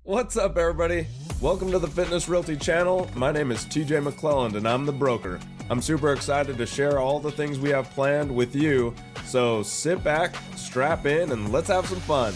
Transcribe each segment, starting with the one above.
What's up, everybody? Welcome to the Fitness Realty channel. My name is TJ McLelland and I'm the broker. I'm super excited to share all the things we have planned with you. So sit back, strap in, and let's have some fun.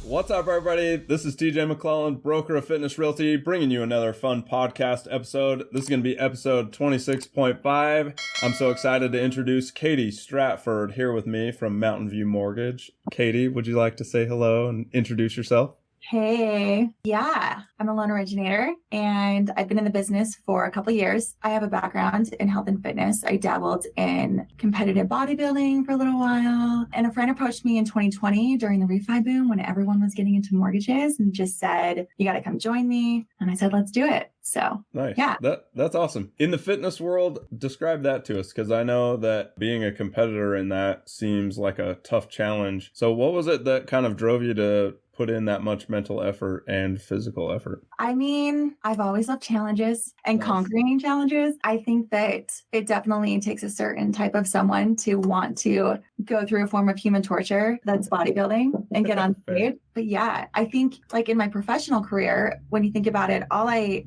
What's up, everybody? This is TJ McLelland, broker of Fitness Realty, bringing you another fun podcast episode. This is going to be episode 26.5. I'm so excited to introduce Katie Stratford here with me from Mountain View Mortgage. Katie, would you like to say hello and introduce yourself? Hey, yeah, I'm a loan originator and I've been in the business for a couple of years. I have a background in health and fitness. I dabbled in competitive bodybuilding for a little while. And a friend approached me in 2020 during the refi boom when everyone was getting into mortgages and just said, you got to come join me. And I said, let's do it. So nice. Yeah. That's awesome. In the fitness world, describe that to us, because I know that being a competitor in that seems like a tough challenge. So what was it that kind of drove you to put in that much mental effort and physical effort? I mean, I've always loved challenges and conquering challenges. I think that it definitely takes a certain type of someone to want to go through a form of human torture that's bodybuilding and get on stage. But yeah, I think like in my professional career, when you think about it,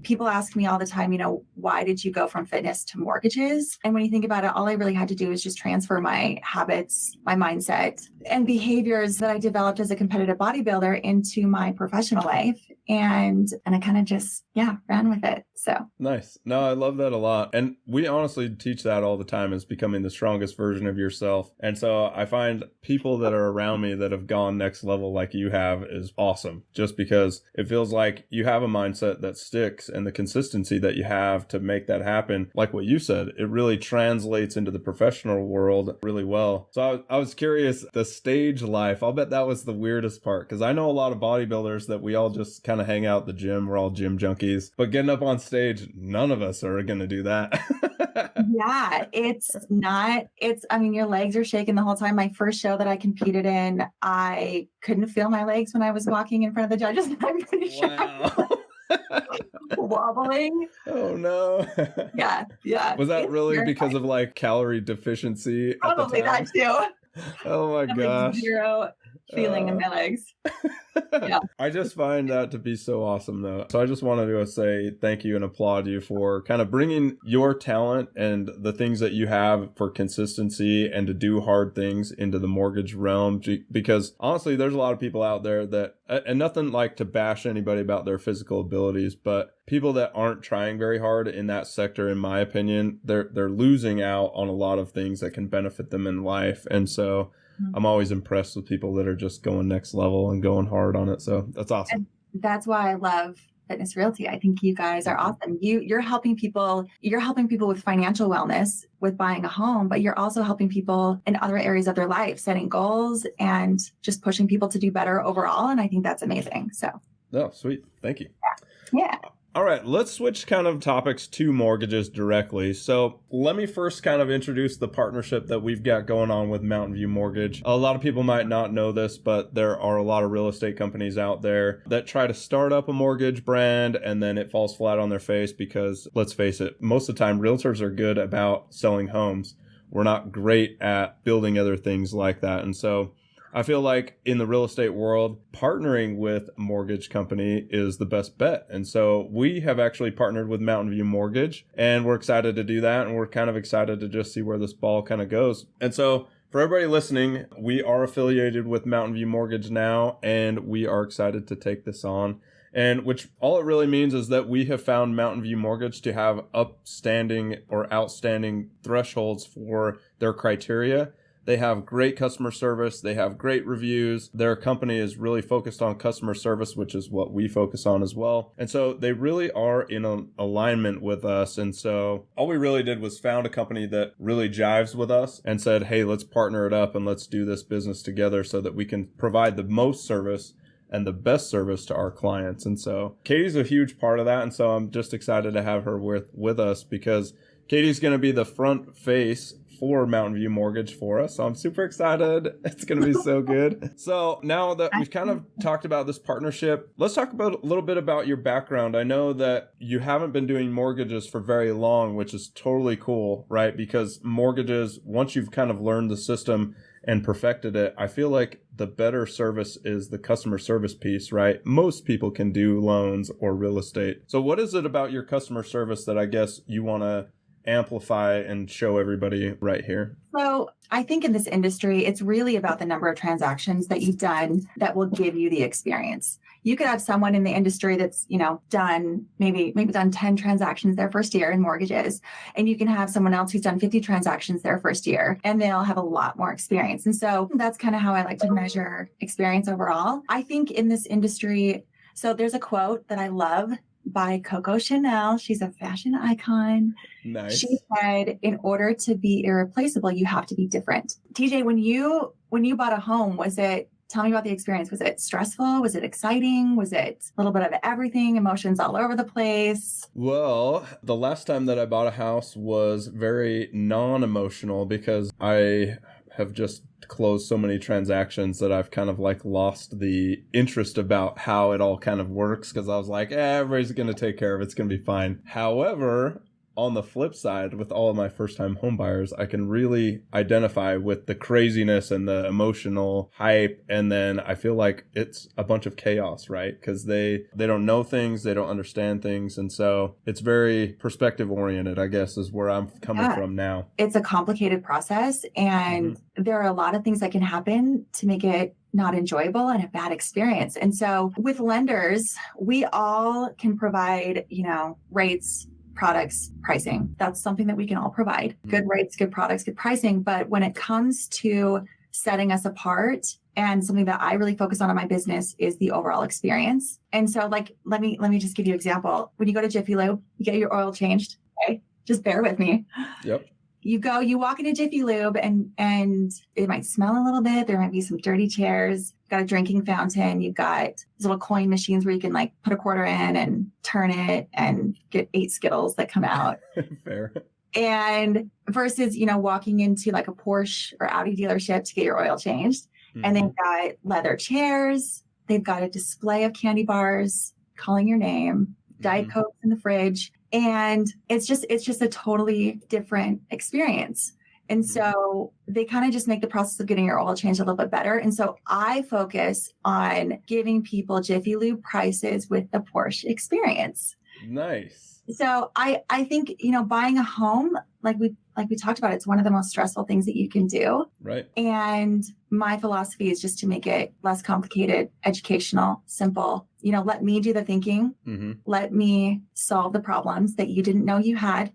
people ask me all the time, why did you go from fitness to mortgages? And when you think about it, all I really had to do is just transfer my habits, my mindset, and behaviors that I developed as a competitive bodybuilder into my professional life. And I kind of just, ran with it. So nice. No, I love that a lot. And we honestly teach that all the time, is becoming the strongest version of yourself. And so I find people that are around me that have gone next level like you have is awesome, just because it feels like you have a mindset that sticks, and the consistency that you have to make that happen. Like what you said, it really translates into the professional world really well. So I was curious, the stage life, I'll bet that was the weirdest part, because I know a lot of bodybuilders that we all just kind of hang out at the gym. We're all gym junkies, but getting up on stage, none of us are going to do that. Yeah, your legs are shaking the whole time. My first show that I competed in, I couldn't feel my legs when I was walking in front of the judges. I'm pretty sure. Wow. Wobbling. Oh no. Yeah. Was that it's really terrifying. because of like calorie deficiency? Probably at the time? that too. Oh my gosh. Like zero feeling in my legs. Yeah. I just find that to be so awesome, though. So I just wanted to say thank you and applaud you for kind of bringing your talent and the things that you have for consistency and to do hard things into the mortgage realm. Because honestly, there's a lot of people out there that, and nothing like to bash anybody about their physical abilities, but people that aren't trying very hard in that sector, in my opinion, they're losing out on a lot of things that can benefit them in life. And so I'm always impressed with people that are just going next level and going hard on it. So that's awesome. And that's why I love Fitness Realty. I think you guys are awesome. You're helping people with financial wellness with buying a home, but you're also helping people in other areas of their life, setting goals and just pushing people to do better overall. And I think that's amazing. So. Oh, sweet. Thank you. Yeah. All right, let's switch kind of topics to mortgages directly. So let me first kind of introduce the partnership that we've got going on with Mountain View Mortgage. A lot of people might not know this, but there are a lot of real estate companies out there that try to start up a mortgage brand and then it falls flat on their face because, let's face it, most of the time realtors are good about selling homes. We're not great at building other things like that. And so I feel like in the real estate world, partnering with a mortgage company is the best bet. And so we have actually partnered with Mountain View Mortgage, and we're excited to do that. And we're kind of excited to just see where this ball kind of goes. And so for everybody listening, we are affiliated with Mountain View Mortgage now, and we are excited to take this on. And which all it really means is that we have found Mountain View Mortgage to have upstanding or outstanding thresholds for their criteria. They have great customer service. They have great reviews. Their company is really focused on customer service, which is what we focus on as well. And so they really are in alignment with us. And so all we really did was found a company that really jives with us and said, hey, let's partner it up and let's do this business together so that we can provide the most service and the best service to our clients. And so Katie's a huge part of that. And so I'm just excited to have her with us because Katie's going to be the front face for Mountain View Mortgage for us. So I'm super excited. It's going to be so good. So now that we've kind of talked about this partnership, let's talk about a little bit about your background. I know that you haven't been doing mortgages for very long, which is totally cool, right? Because mortgages, once you've kind of learned the system and perfected it, I feel like the better service is the customer service piece, right? Most people can do loans or real estate. So what is it about your customer service that I guess you want to amplify and show everybody right here? So I think in this industry, it's really about the number of transactions that you've done that will give you the experience. You could have someone in the industry that's, done maybe done 10 transactions their first year in mortgages. And you can have someone else who's done 50 transactions their first year, and they'll have a lot more experience. And so that's kind of how I like to measure experience overall. I think in this industry, so there's a quote that I love by Coco Chanel. She's a fashion icon. Nice. She said, in order to be irreplaceable, you have to be different. TJ, when you bought a home, tell me about the experience. Was it stressful? Was it exciting? Was it a little bit of everything? Emotions all over the place? Well, the last time that I bought a house was very non-emotional because I have just closed so many transactions that I've kind of like lost the interest about how it all kind of works, because I was like, everybody's going to take care of it. It's going to be fine. However, on the flip side, with all of my first-time home buyers, I can really identify with the craziness and the emotional hype. And then I feel like it's a bunch of chaos, right? Because they don't know things, they don't understand things. And so it's very perspective-oriented, I guess, is where I'm coming from now. It's a complicated process, and there are a lot of things that can happen to make it not enjoyable and a bad experience. And so with lenders, we all can provide, rates, products, pricing. That's something that we can all provide. Good rates, good products, good pricing. But when it comes to setting us apart, and something that I really focus on in my business is the overall experience. And so let me just give you an example. When you go to Jiffy Lube, you get your oil changed. Okay. Just bear with me. Yep. You walk into Jiffy Lube and it might smell a little bit. There might be some dirty chairs. You've got a drinking fountain. You've got these little coin machines where you can like put a quarter in and turn it and get 8 Skittles that come out. Fair. And versus, walking into like a Porsche or Audi dealership to get your oil changed. And they've got leather chairs. They've got a display of candy bars calling your name, Diet Coke in the fridge. And it's just a totally different experience. And so they kind of just make the process of getting your oil changed a little bit better. And so I focus on giving people Jiffy Lube prices with the Porsche experience. Nice. So I think, buying a home, like we talked about, it's one of the most stressful things that you can do. Right. And my philosophy is just to make it less complicated, educational, simple. Let me do the thinking. Let me solve the problems that you didn't know you had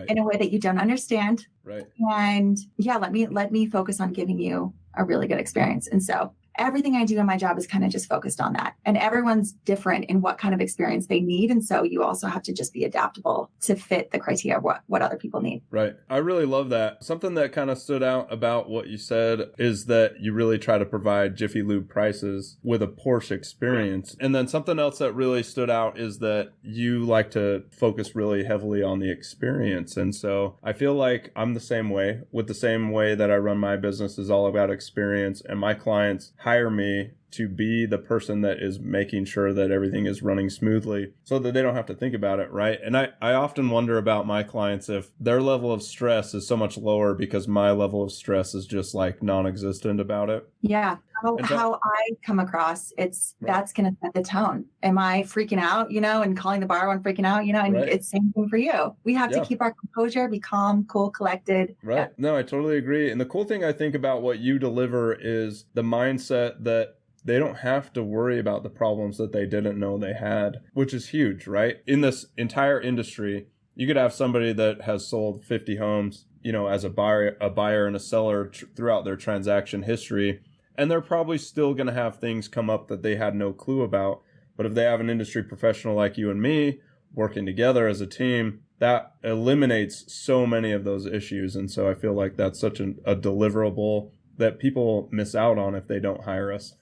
in a way that you don't understand. Right. And let me focus on giving you a really good experience. And so everything I do in my job is kind of just focused on that. And everyone's different in what kind of experience they need. And so you also have to just be adaptable to fit the criteria of what other people need. Right. I really love that. Something that kind of stood out about what you said is that you really try to provide Jiffy Lube prices with a Porsche experience. And then something else that really stood out is that you like to focus really heavily on the experience. And so I feel like I'm the same way. With the same way that I run my business is all about experience, and my clients hire me to be the person that is making sure that everything is running smoothly so that they don't have to think about it, right? And I often wonder about my clients if their level of stress is so much lower because my level of stress is just like non-existent about it. Yeah. How I come across, that's going to set the tone. Am I freaking out, and calling the bar when freaking out, and it's same thing for you. We have to keep our composure, be calm, cool, collected. Right. Yeah. No, I totally agree. And the cool thing I think about what you deliver is the mindset that they don't have to worry about the problems that they didn't know they had, which is huge, right? In this entire industry, you could have somebody that has sold 50 homes, as a buyer and a seller throughout their transaction history, and they're probably still going to have things come up that they had no clue about. But if they have an industry professional like you and me working together as a team, that eliminates so many of those issues. And so I feel like that's such a deliverable that people miss out on if they don't hire us.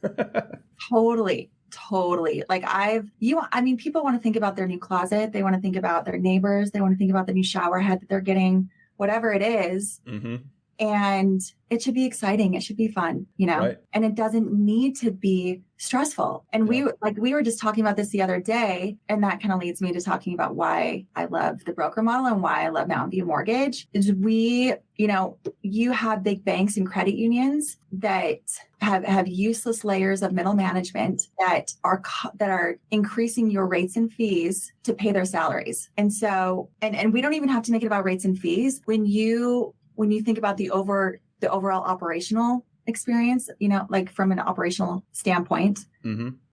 Totally. Like people want to think about their new closet. They want to think about their neighbors. They want to think about the new shower head that they're getting, whatever it is. And it should be exciting. It should be fun, you know, Right. and it doesn't need to be stressful. And Yeah. we were just talking about this the other day. And that kind of leads me to talking about why I love the broker model and why I love Mountain View Mortgage is you have big banks and credit unions that have useless layers of middle management that are increasing your rates and fees to pay their salaries. And so, and we don't even have to make it about rates and fees. When you think about the overall operational experience, you know, like from an operational standpoint,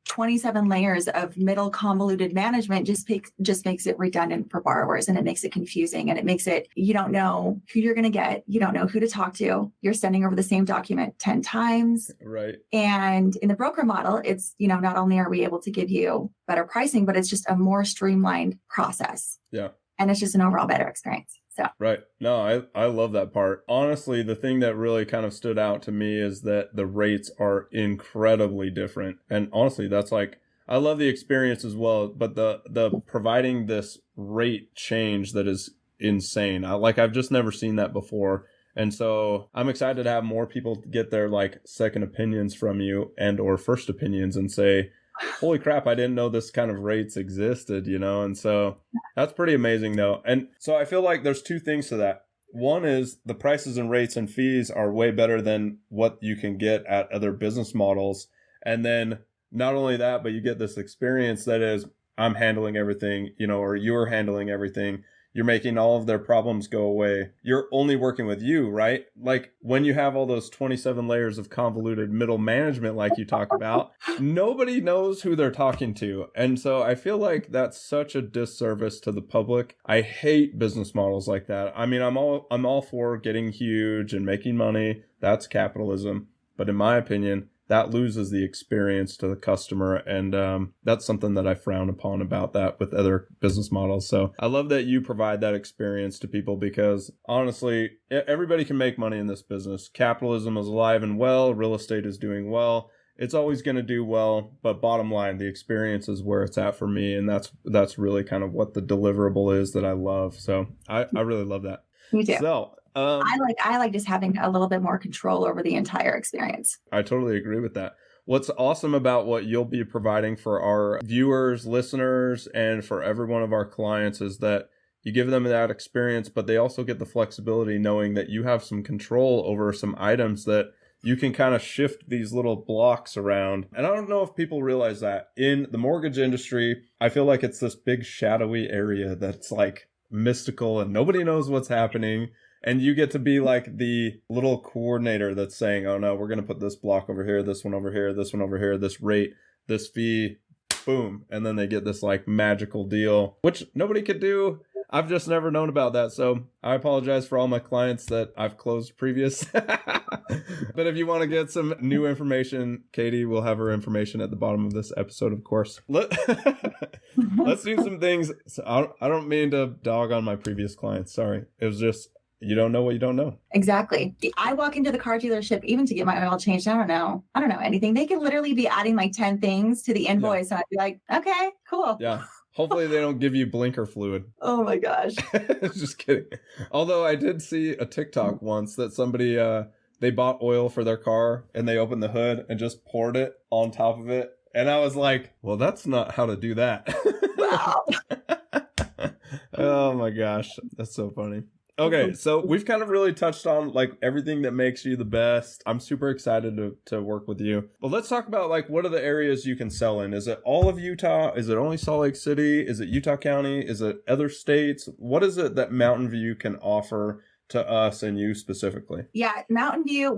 27 layers of middle convoluted management just makes it redundant for borrowers, and it makes it confusing, and it makes it, you don't know who you're going to get. You don't know who to talk to. You're sending over the same document 10 times. Right. And in the broker model, it's, you know, not only are we able to give you better pricing, but it's just a more streamlined process. Yeah. And it's just an overall better experience. So. Right. No, I love that part. Honestly, the thing that really kind of stood out to me is that the rates are incredibly different. And honestly, that's like, I love the experience as well, but the providing this rate change that is insane. I've just never seen that before. And so I'm excited to have more people get their like second opinions from you and or first opinions and say, holy crap, I didn't know this kind of rates existed, you know? And so that's pretty amazing though. And so I feel like there's two things to that. One is the prices and rates and fees are way better than what you can get at other business models. And then not only that, but you get this experience that is, I'm handling everything, you know, or you're handling everything. You're making all of their problems go away. You're only working with you, right? Like when you have all those 27 layers of convoluted middle management, like you talk about, nobody knows who they're talking to. And so I feel like that's such a disservice to the public. I hate business models like that. I mean, I'm all for getting huge and making money. That's capitalism. But in my opinion, that loses the experience to the customer. And that's something that I frown upon about that with other business models. So I love that you provide that experience to people because honestly, everybody can make money in this business. Capitalism is alive and well. Real estate is doing well. It's always going to do well. But bottom line, the experience is where it's at for me. And that's really kind of what the deliverable is that I love. So I really love that. Me too. So I like just having a little bit more control over the entire experience. I totally agree with that. What's awesome about what you'll be providing for our viewers, listeners, and for every one of our clients is that you give them that experience, but they also get the flexibility knowing that you have some control over some items that you can kind of shift these little blocks around. And I don't know if people realize that in the mortgage industry, I feel like it's this big shadowy area that's like mystical and nobody knows what's happening. And you get to be like the little coordinator that's saying, oh no, we're going to put this block over here, this one over here, this one over here, this rate, this fee, boom. And then they get this like magical deal, which nobody could do. I've just never known about that. So I apologize for all my clients that I've closed previous. But if you want to get some new information, Katie will have her information at the bottom of this episode, of course. Let's do some things. So I don't mean to dog on my previous clients. Sorry. It was just, you don't know what you don't know. Exactly. I walk into the car dealership even to get my oil changed. I don't know anything. They could literally be adding like 10 things to the invoice. Yeah. And I'd be like, okay, cool. Yeah. Hopefully they don't give you blinker fluid. Oh my gosh. Just kidding. Although I did see a TikTok once that somebody, they bought oil for their car and they opened the hood and just poured it on top of it. And I was like, well, that's not how to do that. Wow. Oh my gosh. That's so funny. Okay, so we've kind of really touched on like everything that makes you the best. I'm super excited to work with you. But let's talk about like what are the areas you can sell in? Is it all of Utah? Is it only Salt Lake City? Is it Utah County? Is it other states? What is it that Mountain View can offer to us and you specifically? Yeah, Mountain View,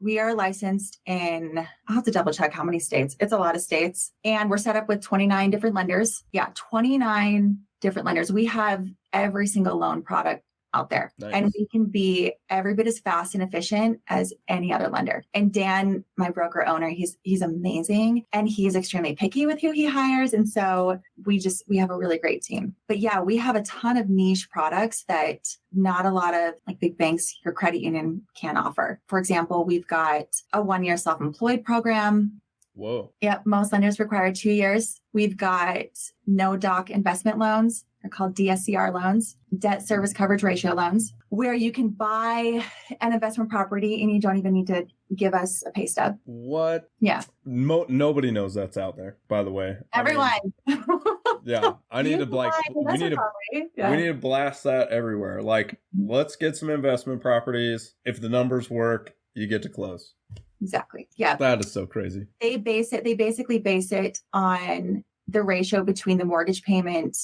we are licensed in, I'll have to double check how many states. It's a lot of states. And we're set up with 29 different lenders. Yeah, 29 different lenders. We have every single loan product out there. Nice. And we can be every bit as fast and efficient as any other lender. And Dan, my broker owner, he's amazing and he's extremely picky with who he hires. And so we have a really great team. But yeah, we have a ton of niche products that not a lot of like big banks or credit union can offer. For example, we've got a 1-year self-employed program. Whoa. Yep. Most lenders require 2 years. We've got no doc investment loans. They're called DSCR loans, debt service coverage ratio loans, where you can buy an investment property and you don't even need to give us a pay stub. What? Yeah. Nobody knows that's out there, by the way. Everyone. Yeah. I need to we need to blast that everywhere. Like, let's get some investment properties. If the numbers work, you get to close. Exactly. Yeah. That is so crazy. They basically base it on the ratio between the mortgage payment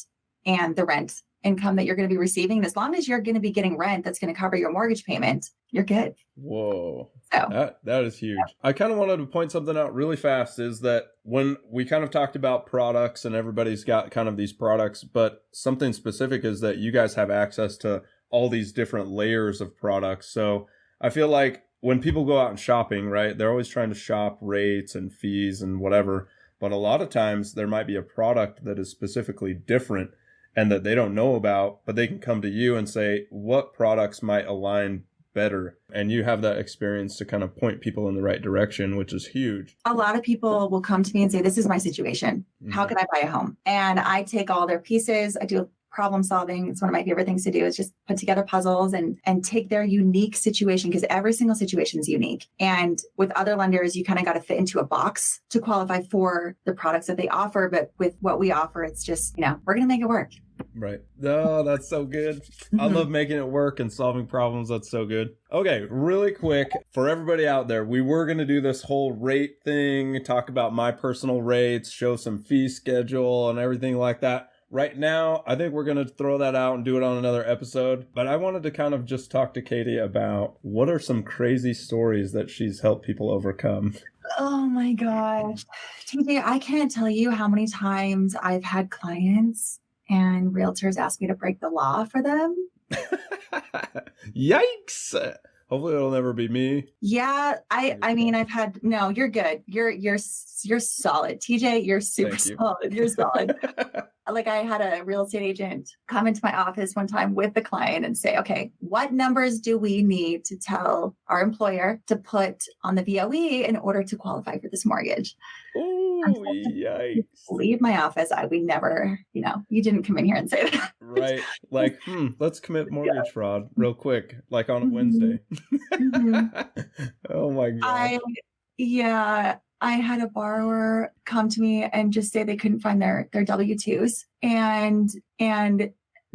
and the rent income that you're going to be receiving. And as long as you're going to be getting rent that's going to cover your mortgage payment, you're good. Whoa. So that is huge. I kind of wanted to point something out really fast, is that when we kind of talked about products and everybody's got kind of these products, but something specific is that you guys have access to all these different layers of products. So I feel like when people go out and shopping, right, they're always trying to shop rates and fees and whatever. But a lot of times there might be a product that is specifically different and that they don't know about, but they can come to you and say, what products might align better? And you have that experience to kind of point people in the right direction, which is huge. A lot of people will come to me and say, this is my situation. How can I buy a home? And I take all their pieces. I do problem solving. It's one of my favorite things to do, is just put together puzzles and take their unique situation, because every single situation is unique. And with other lenders, you kind of got to fit into a box to qualify for the products that they offer. But with what we offer, it's just, we're going to make it work. Right. Oh, that's so good. I love making it work and solving problems. That's so good. Okay, really quick for everybody out there, we were going to do this whole rate thing, talk about my personal rates, show some fee schedule and everything like that. Right now, I think we're going to throw that out and do it on another episode. But I wanted to kind of just talk to Katie about what are some crazy stories that she's helped people overcome. Oh my gosh. TJ, I can't tell you how many times I've had clients and realtors ask me to break the law for them. Yikes. Hopefully it'll never be me. Yeah, I mean, I've had, no, you're good. You're solid. TJ, you're super solid. You're solid. Like, I had a real estate agent come into my office one time with the client and say, okay, what numbers do we need to tell our employer to put on the VOE in order to qualify for this mortgage? Oh, yikes. Leave my office. I would never, you didn't come in here and say that. Right. Like, let's commit mortgage fraud real quick, like on a Wednesday. Oh my God. I had a borrower come to me and just say they couldn't find their W-2s. And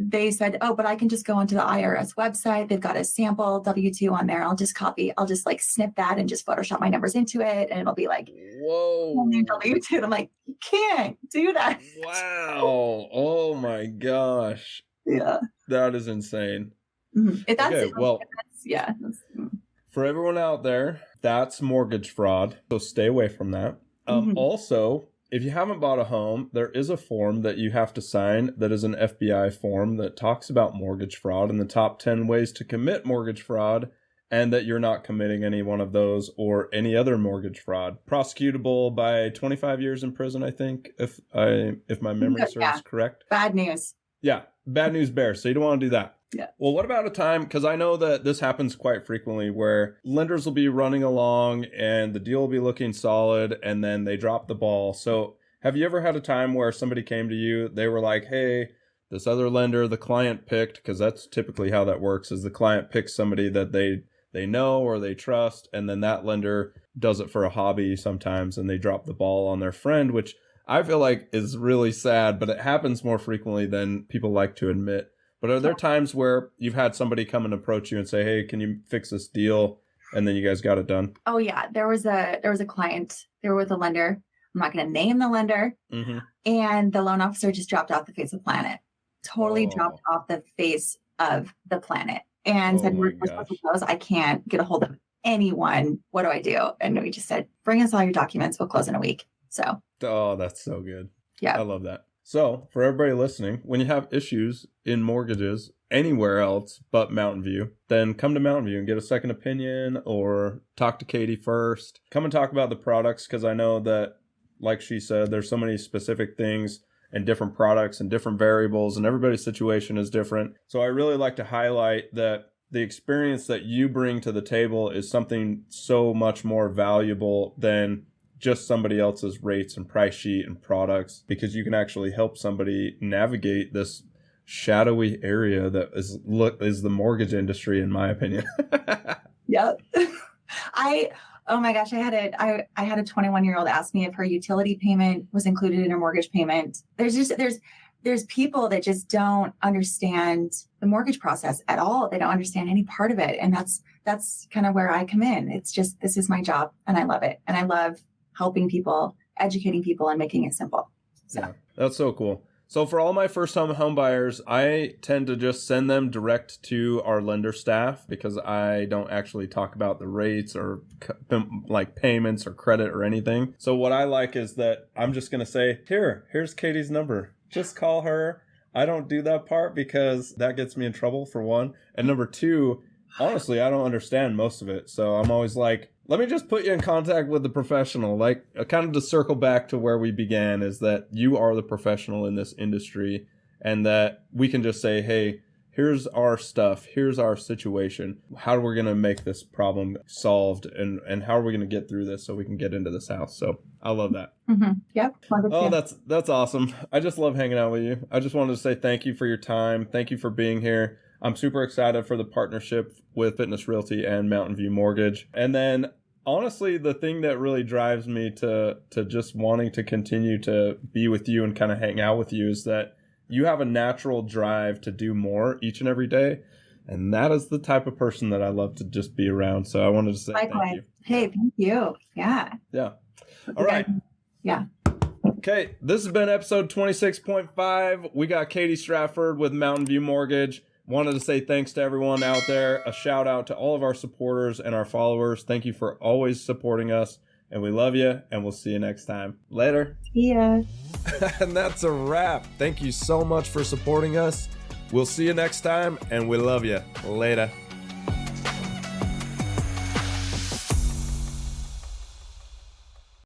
they said, oh, but I can just go onto the IRS website. They've got a sample W-2 on there. I'll just like snip that and just Photoshop my numbers into it. And it'll be like, whoa, W-2. I'm like, you can't do that. Wow. Oh my gosh. Yeah. That is insane. For everyone out there, that's mortgage fraud. So stay away from that. Also, if you haven't bought a home, there is a form that you have to sign that is an FBI form that talks about mortgage fraud and the top 10 ways to commit mortgage fraud, and that you're not committing any one of those or any other mortgage fraud. Prosecutable by 25 years in prison, I think, if my memory serves correct. Bad news. Yeah, bad news bears. So you don't want to do that. Yeah. Well, what about a time, because I know that this happens quite frequently, where lenders will be running along and the deal will be looking solid and then they drop the ball. So have you ever had a time where somebody came to you, they were like, hey, this other lender the client picked, because that's typically how that works, is the client picks somebody that they know or they trust, and then that lender does it for a hobby sometimes and they drop the ball on their friend, which I feel like is really sad, but it happens more frequently than people like to admit. But are there times where you've had somebody come and approach you and say, hey, can you fix this deal? And then you guys got it done? Oh, yeah. There was a client. They were with a lender. I'm not going to name the lender. And the loan officer just dropped off the face of the planet. Totally dropped off the face of the planet. And said, we're supposed to close. I can't get a hold of anyone. What do I do? And we just said, bring us all your documents. We'll close in a week. So. Oh, that's so good. Yeah. I love that. So, for everybody listening, when you have issues in mortgages anywhere else but Mountain View, then come to Mountain View and get a second opinion or talk to Katie first. Come and talk about the products, because I know that, like she said, there's so many specific things and different products and different variables, and everybody's situation is different. So I really like to highlight that the experience that you bring to the table is something so much more valuable than just somebody else's rates and price sheet and products, because you can actually help somebody navigate this shadowy area that is the mortgage industry, in my opinion. Yep. Oh my gosh, I had a 21-year-old ask me if her utility payment was included in her mortgage payment. There's people that just don't understand the mortgage process at all. They don't understand any part of it. And that's kind of where I come in. It's just, this is my job and I love it. And I love helping people, educating people, and making it simple. So yeah, that's so cool. So for all my first-time home buyers, I tend to just send them direct to our lender staff, because I don't actually talk about the rates or like payments or credit or anything. So what I like is that I'm just going to say, here's Katie's number. Just call her. I don't do that part because that gets me in trouble, for one. And number two, honestly, I don't understand most of it. So I'm always like, let me just put you in contact with the professional. Like, kind of to circle back to where we began, is that you are the professional in this industry, and that we can just say, hey, here's our stuff. Here's our situation. How are we going to make this problem solved? And how are we going to get through this so we can get into this house? So I love that. Mm-hmm. Yep. Oh, that's awesome. I just love hanging out with you. I just wanted to say thank you for your time. Thank you for being here. I'm super excited for the partnership with Fitness Realty and Mountain View Mortgage. And then honestly, the thing that really drives me to just wanting to continue to be with you and kind of hang out with you is that you have a natural drive to do more each and every day. And that is the type of person that I love to just be around. So I wanted to say thank you. Hey, thank you. Yeah. Yeah. All right. Yeah. Okay. This has been episode 26.5. We got Katie Stratford with Mountain View Mortgage. Wanted to say thanks to everyone out there. A shout out to all of our supporters and our followers. Thank you for always supporting us. And we love you. And we'll see you next time. Later. See ya. And that's a wrap. Thank you so much for supporting us. We'll see you next time. And we love you. Later.